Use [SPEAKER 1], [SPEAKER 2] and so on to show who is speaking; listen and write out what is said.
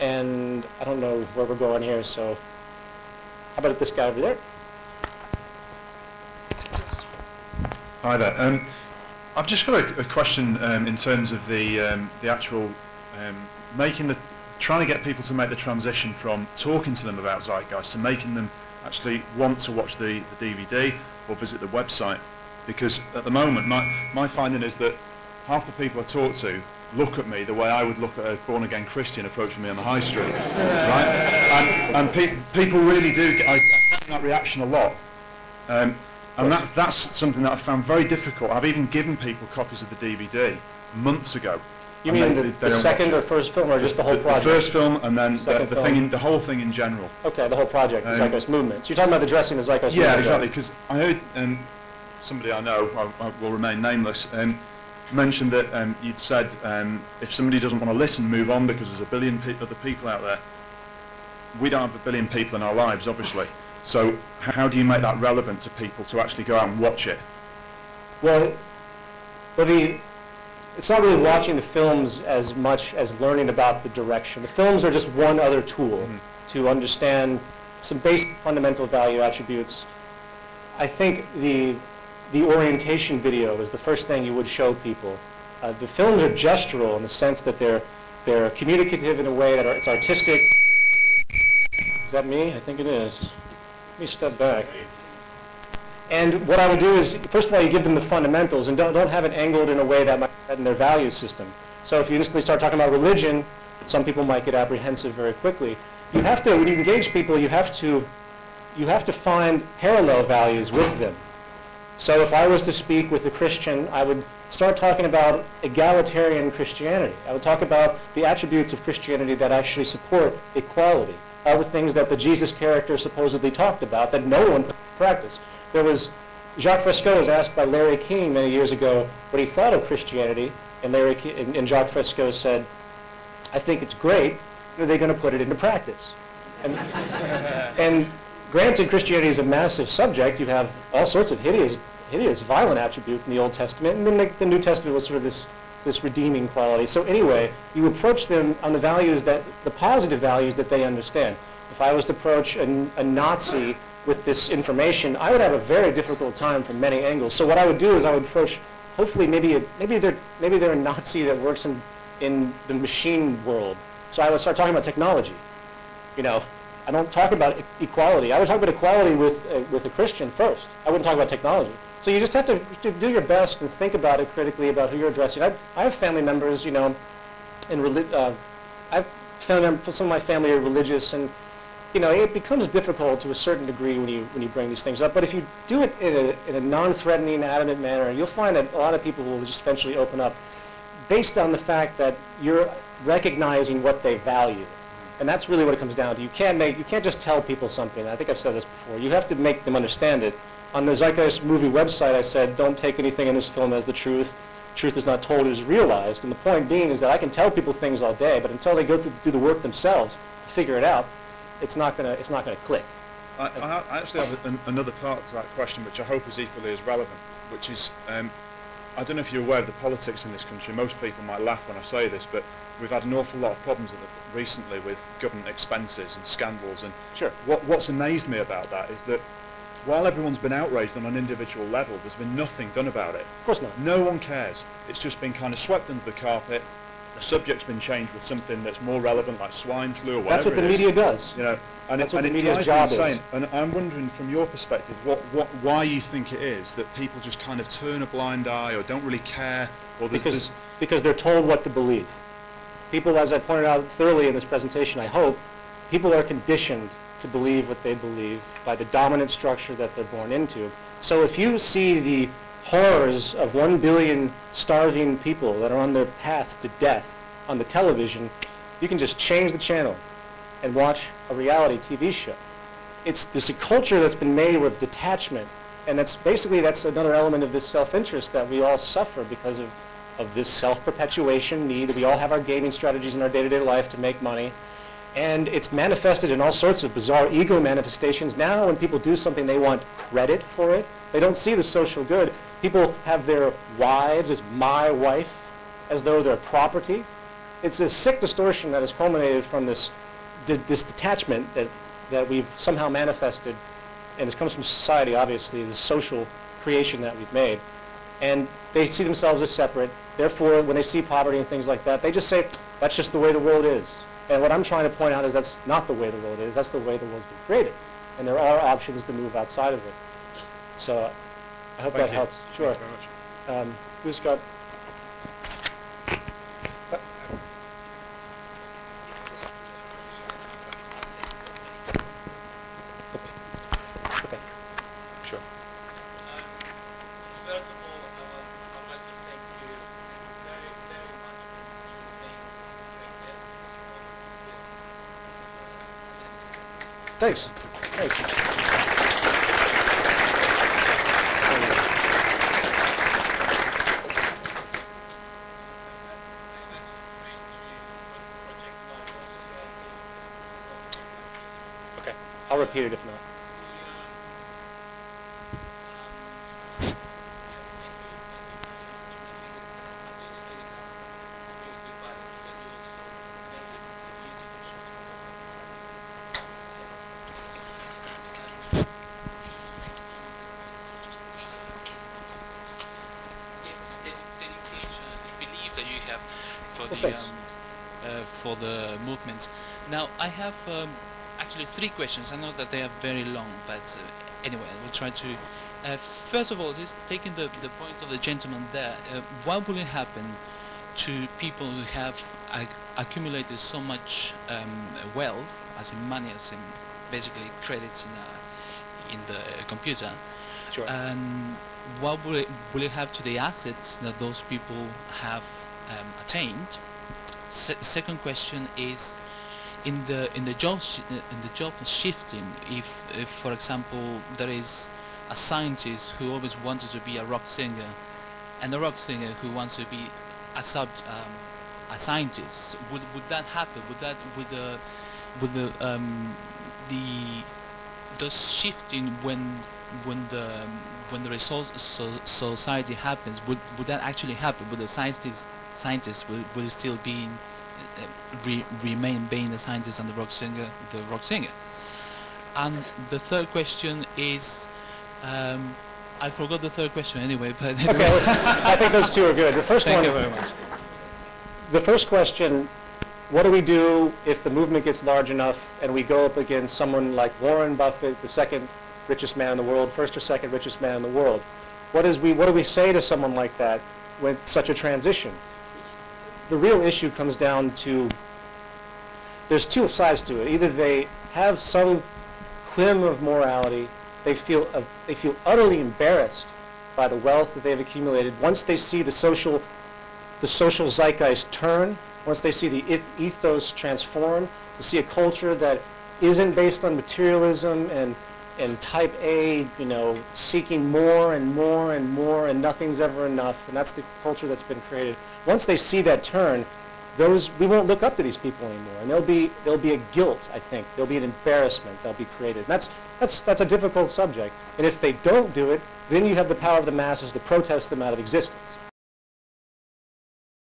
[SPEAKER 1] And I don't know where we're going here, so how about this guy over there?
[SPEAKER 2] Hi there. I've just got a question in terms of the actual trying to get people to make the transition from talking to them about Zeitgeist to making them actually want to watch the DVD or visit the website. Because at the moment, my finding is that half the people I talk to look at me the way I would look at a born-again Christian approaching me on the high street, right? And people really do. I get that reaction a lot. And that's something that I found very difficult. I've even given people copies of the DVD months ago.
[SPEAKER 1] You mean the second or first film, or just the whole project?
[SPEAKER 2] The first film, and then the whole thing in general.
[SPEAKER 1] Okay, the whole project, the Zeitgeist movement. So you're talking about addressing the Zeitgeist movement?
[SPEAKER 2] Yeah, exactly. Because I heard somebody I know, I will remain nameless, mentioned that you'd said if somebody doesn't want to listen, move on, because there's a billion other people out there. We don't have a billion people in our lives, obviously. So how do you make that relevant to people to actually go out and watch it?
[SPEAKER 1] Well, it's not really watching the films as much as learning about the direction. The films are just one other tool to understand some basic fundamental value attributes. I think the orientation video is the first thing you would show people. The films are gestural in the sense that they're communicative in a way that it's artistic. Is that me? I think it is. Let me step back. And what I would do is, first of all, you give them the fundamentals, and don't have it angled in a way that might threaten their value system. So if you instantly start talking about religion, some people might get apprehensive very quickly. You have to, when you engage people, you have to find parallel values with them. So if I was to speak with a Christian, I would start talking about egalitarian Christianity. I would talk about the attributes of Christianity that actually support equality, all the things that the Jesus character supposedly talked about that no one practiced. Jacques Fresco was asked by Larry King many years ago what he thought of Christianity, and Jacques Fresco said, "I think it's great. Are they going to put it into practice?" And granted, Christianity is a massive subject. You have all sorts of hideous, violent attributes in the Old Testament, and then the New Testament was sort of this redeeming quality. So anyway, you approach them on the positive values that they understand. If I was to approach a Nazi with this information, I would have a very difficult time from many angles. So what I would do is I would approach, hopefully maybe they're a Nazi that works in the machine world. So I would start talking about technology. You know, I don't talk about equality. I would talk about equality with a Christian first. I wouldn't talk about technology. So you just have to do your best and think about it critically about who you're addressing. I have family members, you know, I've found some of my family are religious, and you know, it becomes difficult to a certain degree when you bring these things up. But if you do it in a non-threatening, adamant manner, you'll find that a lot of people will just eventually open up, based on the fact that you're recognizing what they value. And that's really what it comes down to. You can't just tell people something. I think I've said this before. You have to make them understand it. On the Zeitgeist movie website, I said, don't take anything in this film as the truth. Truth is not told, it is realized. And the point being is that I can tell people things all day, but until they go through do the work themselves, figure it out, it's not gonna click.
[SPEAKER 2] I actually have another part to that question, which I hope is equally as relevant, which is, I don't know if you're aware of the politics in this country. Most people might laugh when I say this, but we've had an awful lot of problems recently with government expenses and scandals. And
[SPEAKER 1] sure.
[SPEAKER 2] What's amazed me about that is that while everyone's been outraged on an individual level, there's been nothing done about it.
[SPEAKER 1] Of course not.
[SPEAKER 2] No one cares. It's just been kind of swept under the carpet. The subject's been changed with something that's more relevant, like swine flu or whatever.
[SPEAKER 1] That's what the media does.
[SPEAKER 2] You know, and
[SPEAKER 1] that's what the media's job is.
[SPEAKER 2] And I'm wondering, from your perspective, why you think it is that people just kind of turn a blind eye or don't really care, or
[SPEAKER 1] because they're told what to believe. People, as I pointed out thoroughly in this presentation, I hope, people are conditioned to believe what they believe by the dominant structure that they're born into. So if you see the horrors of 1 billion starving people that are on their path to death on the television, you can just change the channel and watch a reality TV show. It's this culture that's been made with detachment, and that's another element of this self-interest that we all suffer because of this self-perpetuation need. We all have our gaming strategies in our day-to-day life to make money. And it's manifested in all sorts of bizarre ego manifestations. Now when people do something, they want credit for it. They don't see the social good. People have their wives as my wife, as though they're property. it's a sick distortion that has culminated from this detachment that we've somehow manifested, and this comes from society, obviously, the social creation that we've made. And they see themselves as separate. Therefore, when they see poverty and things like that, they just say, that's just the way the world is. And what I'm trying to point out is that's not the way the world is. That's the way the world's been created. And there are options to move outside of it. So I hope that helps. Sure.
[SPEAKER 2] Thank you very much.
[SPEAKER 1] Who's got... Okay. Sure.
[SPEAKER 3] First of all, I would like to thank you very, very much for being great guests.
[SPEAKER 1] Thanks. Thanks. Okay. I'll repeat it if not.
[SPEAKER 3] For the movement. Now I have actually 3 questions. I know that they are very long, but anyway, I will try to. First of all, just taking the point of the gentleman there, what will happen to people who have accumulated so much wealth, as in money, as in basically credits in the computer?
[SPEAKER 1] Sure.
[SPEAKER 3] And what will it have to the assets that those people have attained? Second question is, in the job shifting, if for example there is a scientist who always wanted to be a rock singer, and a rock singer who wants to be a scientist, would that happen? Does shifting when the resource society happens, would that actually happen? Would the scientists will still be remain being the scientist and the rock singer? And the third question is, I forgot the third question anyway. But
[SPEAKER 1] okay, I think those 2 are good. The first one.
[SPEAKER 3] Thank you very much.
[SPEAKER 1] The first question: what do we do if the movement gets large enough and we go up against someone like Warren Buffett, the 2nd richest man in the world, 1st or 2nd richest man in the world? What do we say to someone like that with such a transition? The real issue comes down to, there's 2 sides to it. Either they have some whim of morality, they feel utterly embarrassed by the wealth that they've accumulated. Once they see the social zeitgeist turn, once they see the ethos transform, to see a culture that isn't based on materialism and type A, seeking more and more and more, and nothing's ever enough, and that's the culture that's been created. Once they see that turn, we won't look up to these people anymore, and there'll be a guilt, I think. There'll be an embarrassment that'll be created. And that's a difficult subject. And if they don't do it, then you have the power of the masses to protest them out of existence.